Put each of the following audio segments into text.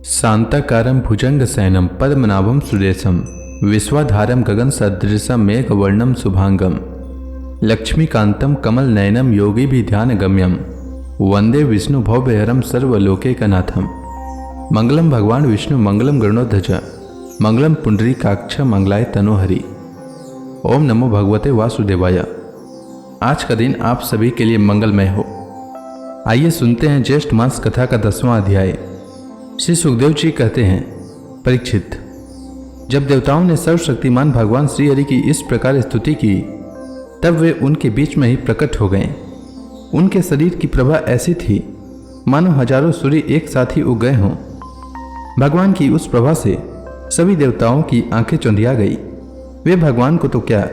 शांताकारं भुजंगशयनं पद्मनाभं सुरेशं विश्वाधारं गगनसदृशं मेघवर्णं शुभांगं लक्ष्मीकान्तं कमलनयनं योगिभिध्यानगम्यं वंदे विष्णु भवभयहरं सर्वलोकैकनाथं। मंगलम भगवान विष्णु मंगलम गरुड़ध्वज मंगलम पुंडरीकाक्ष मंगलाय तनोहरि। ओम नमो भगवते वासुदेवाय। आज का दिन आप सभी के लिए मंगलमय हो। आइए सुनते हैं ज्येष्ठ मास कथा का 10वां अध्याय। श्री सुखदेव जी कहते हैं, परीक्षित, जब देवताओं ने सर्वशक्तिमान भगवान श्री हरि की इस प्रकार स्तुति की तब वे उनके बीच में ही प्रकट हो गए। उनके शरीर की प्रभा ऐसी थी मानो हजारों सूर्य एक साथ ही उग गए हों। भगवान की उस प्रभा से सभी देवताओं की आंखें चौंधिया गई। वे भगवान को तो क्या,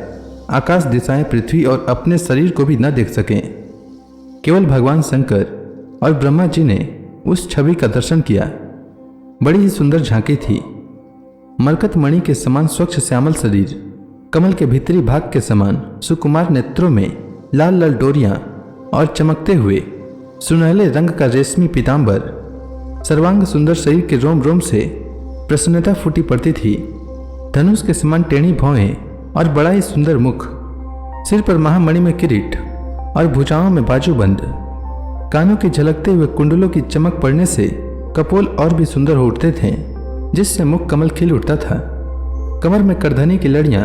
आकाश दिशाएं पृथ्वी और अपने शरीर को भी न देख सकें। केवल भगवान शंकर और ब्रह्मा जी ने उस छवि का दर्शन किया। बड़ी ही सुंदर झांकी थी। मरकत मणि के समान स्वच्छ श्यामल शरीर, कमल के भीतरी भाग के समान सुकुमार नेत्रों में लाल लाल डोरियां और चमकते हुए सुनहले रंग का रेशमी पीतांबर, सर्वांग सुंदर शरीर के रोम रोम से प्रसन्नता फूटी पड़ती थी। धनुष के समान टेढ़ी भौहें और बड़ा ही सुंदर मुख, सिर पर महामणि में किरीट और भुजाओं में बाजूबंद, कानों की झलकते हुए कुंडलों की चमक पड़ने से कपोल और भी सुंदर हो उठते थे, जिससे मुख कमल खिल उठता था। कमर में करधनी की लड़ियां,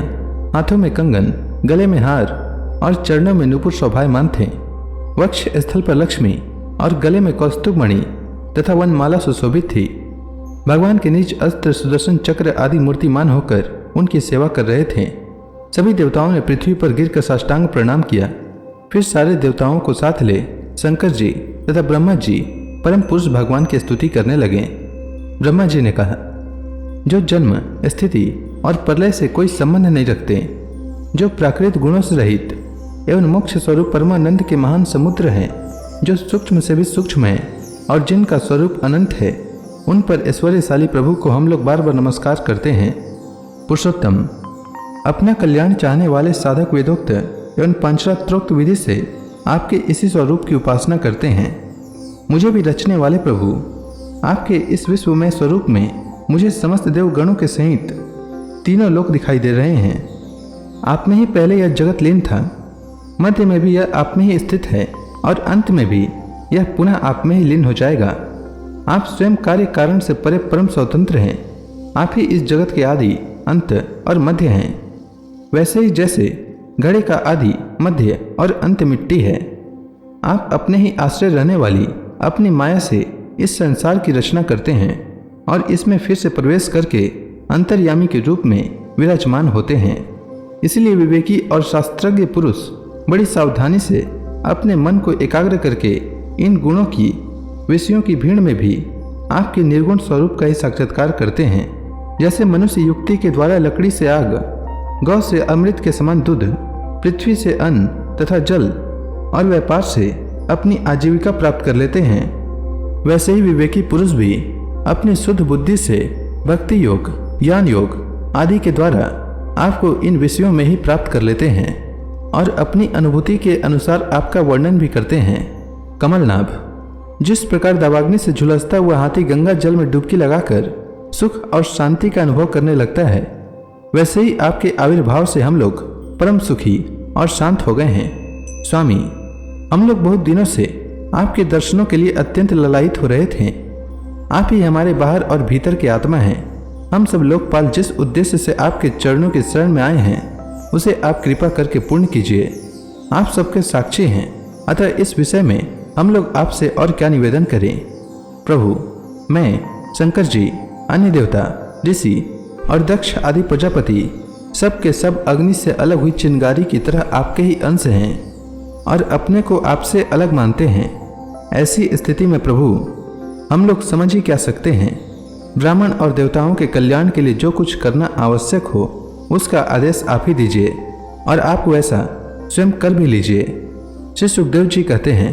हाथों में कंगन, गले में हार और चरणों में नूपुर शोभायमान थे। वक्ष स्थल पर लक्ष्मी और गले में कौस्तुभ मणि तथा वनमाला सुशोभित थी। भगवान के निज अस्त्र सुदर्शन चक्र आदि मूर्तिमान होकर उनकी सेवा कर रहे थे। सभी देवताओं ने पृथ्वी पर गिरकर साष्टांग प्रणाम किया। फिर सारे देवताओं को साथ ले शंकर जी तथा ब्रह्मा जी परम पुरुष भगवान की स्तुति करने लगे। ब्रह्मा जी ने कहा, जो जन्म, स्थिति और प्रलय से कोई संबंध नहीं रखते, जो प्राकृत गुणों से रहित एवं मोक्ष स्वरूप परमानंद के महान समुद्र हैं, जो सूक्ष्म से भी सूक्ष्म हैं और जिनका स्वरूप अनंत है, उन पर ऐश्वर्यशाली प्रभु को हम लोग बार बार नमस्कार करते हैं। पुरुषोत्तम, अपना कल्याण चाहने वाले साधक वेदोक्त एवं पंचरात्रोक्त विधि से आपके इसी स्वरूप की उपासना करते हैं। मुझे भी रचने वाले प्रभु, आपके इस विश्वमय स्वरूप में मुझे समस्त देवगणों के सहित तीनों लोक दिखाई दे रहे हैं। आप में ही पहले यह जगत लीन था, मध्य में भी यह आप में ही स्थित है और अंत में भी यह पुनः आप में ही लीन हो जाएगा। आप स्वयं कार्य कारण से परे परम स्वतंत्र हैं। आप ही इस जगत के आदि, अंत और मध्य हैं। वैसे ही जैसे घड़े का आदि, मध्य और अंत मिट्टी है, आप अपने ही आश्रय रहने वाली अपनी माया से इस संसार की रचना करते हैं और इसमें फिर से प्रवेश करके अंतर्यामी के रूप में विराजमान होते हैं। इसलिए विवेकी और शास्त्रज्ञ पुरुष बड़ी सावधानी से अपने मन को एकाग्र करके इन गुणों की, विषयों की भीड़ में भी आपके निर्गुण स्वरूप का ही साक्षात्कार करते हैं। जैसे मनुष्य युक्ति के द्वारा लकड़ी से आग, गौ से अमृत के समान दूध, पृथ्वी से अन्न तथा जल और व्यापार से अपनी आजीविका प्राप्त कर लेते हैं, वैसे ही विवेकी पुरुष भी अपनी शुद्ध बुद्धि से भक्ति योग, ज्ञान योग आदि के द्वारा आपको इन विषयों में ही प्राप्त कर लेते हैं और अपनी अनुभूति के अनुसार आपका वर्णन भी करते हैं। कमलनाभ, जिस प्रकार दावाग्नि से झुलसता हुआ हाथी गंगा जल में डुबकी लगाकर सुख और शांति का अनुभव करने लगता है, वैसे ही आपके आविर्भाव से हम लोग परम सुखी और शांत हो गए हैं। स्वामी, हम लोग बहुत दिनों से आपके दर्शनों के लिए अत्यंत ललायित हो रहे थे। आप ही हमारे बाहर और भीतर की आत्मा हैं। हम सब लोकपाल जिस उद्देश्य से आपके चरणों के शरण में आए हैं, उसे आप कृपा करके पूर्ण कीजिए। आप सबके साक्षी हैं, अतः इस विषय में हम लोग आपसे और क्या निवेदन करें। प्रभु, मैं, शंकर जी, अन्य देवता, ऋषि और दक्ष आदि प्रजापति सब के सब अग्नि से अलग हुई चिंगारी की तरह आपके ही अंश हैं और अपने को आपसे अलग मानते हैं। ऐसी स्थिति में प्रभु, हम लोग समझ ही क्या सकते हैं। ब्राह्मण और देवताओं के कल्याण के लिए जो कुछ करना आवश्यक हो उसका आदेश आप ही दीजिए और आप वैसा स्वयं कर भी लीजिए। श्री सुखदेव जी कहते हैं,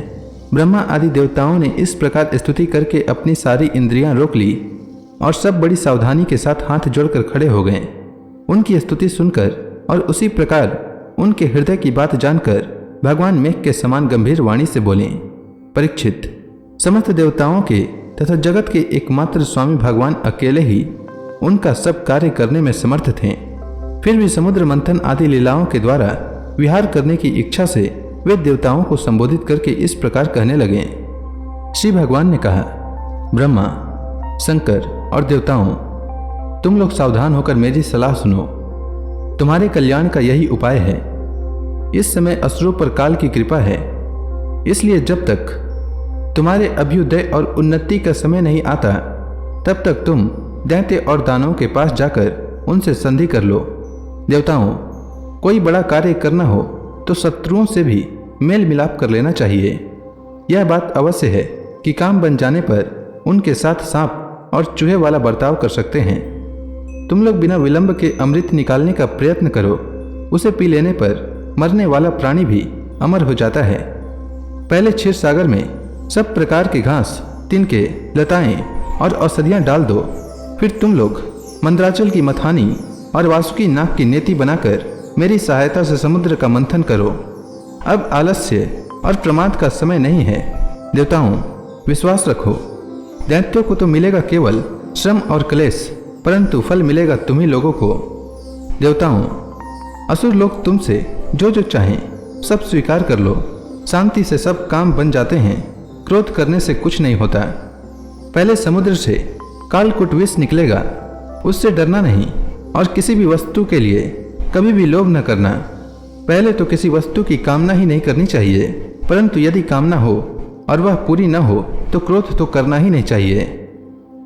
ब्रह्मा आदि देवताओं ने इस प्रकार स्तुति करके अपनी सारी इंद्रियां रोक ली और सब बड़ी सावधानी के साथ हाथ जोड़कर खड़े हो गए। उनकी स्तुति सुनकर और उसी प्रकार उनके हृदय की बात जानकर भगवान मेघ के समान गंभीर वाणी से बोले, परीक्षित, समस्त देवताओं के तथा जगत के एकमात्र स्वामी भगवान अकेले ही उनका सब कार्य करने में समर्थ थे। फिर भी समुद्र मंथन आदि लीलाओं के द्वारा विहार करने की इच्छा से वे देवताओं को संबोधित करके इस प्रकार कहने लगे। श्री भगवान ने कहा, ब्रह्मा, शंकर और देवताओं, तुम लोग सावधान होकर मेरी सलाह सुनो। तुम्हारे कल्याण का यही उपाय है। इस समय असुरों पर काल की कृपा है, इसलिए जब तक तुम्हारे अभ्युदय और उन्नति का समय नहीं आता तब तक तुम दैत्य और दानवों के पास जाकर उनसे संधि कर लो। देवताओं, कोई बड़ा कार्य करना हो तो शत्रुओं से भी मेल मिलाप कर लेना चाहिए। यह बात अवश्य है कि काम बन जाने पर उनके साथ सांप और चूहे वाला बर्ताव कर सकते हैं। तुम लोग बिना विलंब के अमृत निकालने का प्रयत्न करो। उसे पी लेने पर मरने वाला प्राणी भी अमर हो जाता है। पहले क्षीर सागर में सब प्रकार के घास, तिनके, लताएं और औषधियां डाल दो। फिर तुम लोग मंदराचल की मथानी और वासुकी नाग की नेति बनाकर मेरी सहायता से समुद्र का मंथन करो। अब आलस्य और प्रमाद का समय नहीं है। देवताओं, विश्वास रखो। दैत्यों को तो मिलेगा केवल श्रम और क्लेश, परंतु फल मिलेगा तुम्ही लोगों को। देवताओं, असुर लोग तुमसे जो जो चाहें सब स्वीकार कर लो। शांति से सब काम बन जाते हैं। क्रोध करने से कुछ नहीं होता। पहले समुद्र से कालकूट विष निकलेगा, उससे डरना नहीं। और किसी भी वस्तु के लिए कभी भी लोभ न करना। पहले तो किसी वस्तु की कामना ही नहीं करनी चाहिए, परंतु यदि कामना हो और वह पूरी न हो तो क्रोध तो करना ही नहीं चाहिए।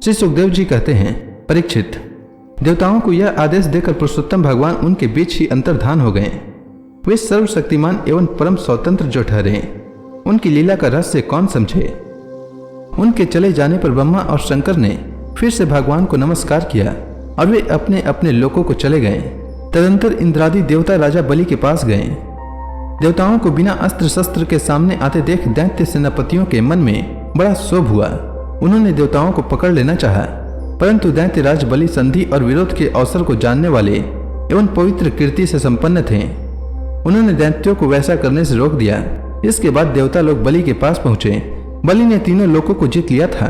श्री सुखदेव जी कहते हैं, परीक्षित, देवताओं को यह आदेश देकर पुरुषोत्तम भगवान उनके बीच ही अंतर्धान हो गए। वे सर्वशक्तिमान एवं परम स्वतंत्र जो ठहरे, उनकी लीला का रहस्य कौन समझे। उनके चले जाने पर ब्रह्मा और शंकर ने फिर से भगवान को नमस्कार किया और वे अपने अपने लोकों को चले गए। तदंतर इंद्रादि देवता राजा बलि के पास गए। देवताओं को बिना अस्त्र शस्त्र के सामने आते देख दैत्य सेनापतियों के मन में बड़ा क्षोभ हुआ। उन्होंने देवताओं को पकड़ लेना चाहा, परंतु दैत्य राज बलि संधि और विरोध के अवसर को जानने वाले एवं पवित्र कीर्ति से संपन्न थे। उन्होंने दैत्यों को वैसा करने से रोक दिया। इसके बाद देवता लोग बलि के पास पहुंचे। बलि ने तीनों लोकों को जीत लिया था।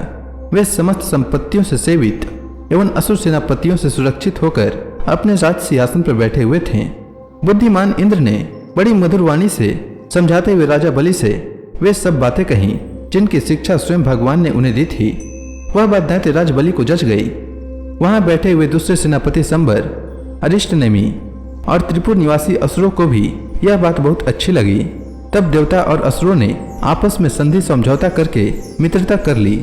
वे समस्त संपत्तियों से सेवित एवं असुर सेनापतियों से सुरक्षित होकर अपने राज सिंहासन पर बैठे हुए थे। बुद्धिमान इंद्र ने बड़ी मधुर वाणी से समझाते हुए राजा बलि से वे सब बातें कहीं जिनकी शिक्षा स्वयं भगवान ने उन्हें दी थी। वह बात दैत्य राज बलि को जच गई। वहां बैठे हुए दूसरे सेनापति संबर, अरिष्टनेमी और त्रिपुर निवासी असुरों को भी यह बात बहुत अच्छी लगी। तब देवता और असुरों ने आपस में संधि समझौता करके मित्रता कर ली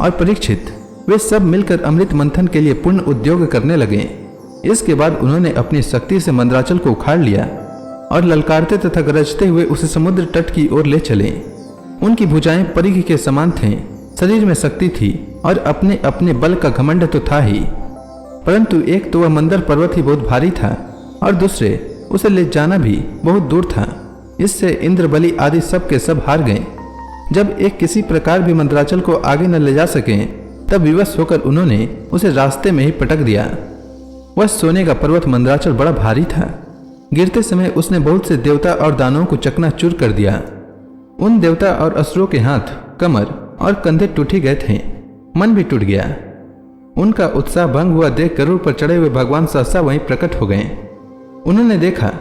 और परीक्षित, वे सब मिलकर अमृत मंथन के लिए पूर्ण उद्योग करने लगे। इसके बाद उन्होंने अपनी शक्ति से मंदराचल को उखाड़ लिया और ललकारते तथा गरजते हुए उसे समुद्र तट की ओर ले चले। उनकी भुजाएं परिघ के समान थे, शरीर में शक्ति थी और अपने अपने बल का घमंड तो था ही, परंतु एक तो वह मंदर पर्वत ही बहुत भारी था और दूसरे उसे ले जाना भी बहुत दूर था। इससे इंद्र, बलि आदि सब के सब हार गए। जब एक किसी प्रकार भी मंदराचल को आगे न ले जा सके तब विवश होकर उन्होंने उसे रास्ते में ही पटक दिया। वह सोने का पर्वत मंदराचल बड़ा भारी था। गिरते समय उसने बहुत से देवता और दानवों को चकनाचूर कर दिया। उन देवता और असुरों के हाथ, कमर और कंधे टूट ही गए थे। मन भी टूट गया। उनका उत्साह भंग हुआ देख गरुड़ पर चढ़े हुए भगवान सहसा वहीं प्रकट हो गए। उन्होंने देखा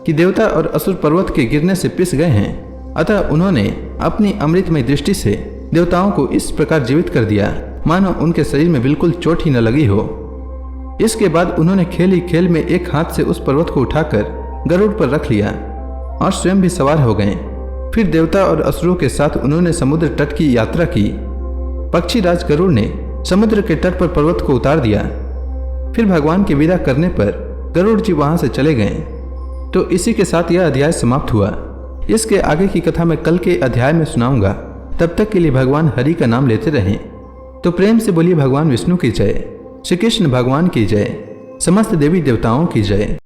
कि देवता और असुर पर्वत के गिरने से पिस गए हैं, अतः उन्होंने अपनी अमृतमय दृष्टि से देवताओं को इस प्रकार जीवित कर दिया मानो उनके शरीर में बिल्कुल चोट ही न लगी हो। इसके बाद उन्होंने खेल ही खेल में एक हाथ से उस पर्वत को उठाकर गरुड़ पर रख लिया और स्वयं भी सवार हो गए। फिर देवता और असुरों के साथ उन्होंने समुद्र तट की यात्रा की। पक्षी राज गरुड़ ने समुद्र के तट पर पर्वत को उतार दिया। फिर भगवान के विदा करने पर गरुड़ जी वहां से चले गए। तो इसी के साथ यह अध्याय समाप्त हुआ। इसके आगे की कथा मैं कल के अध्याय में सुनाऊंगा। तब तक के लिए भगवान हरि का नाम लेते रहें। तो प्रेम से बोलिए भगवान विष्णु की जय, श्री कृष्ण भगवान की जय, समस्त देवी देवताओं की जय।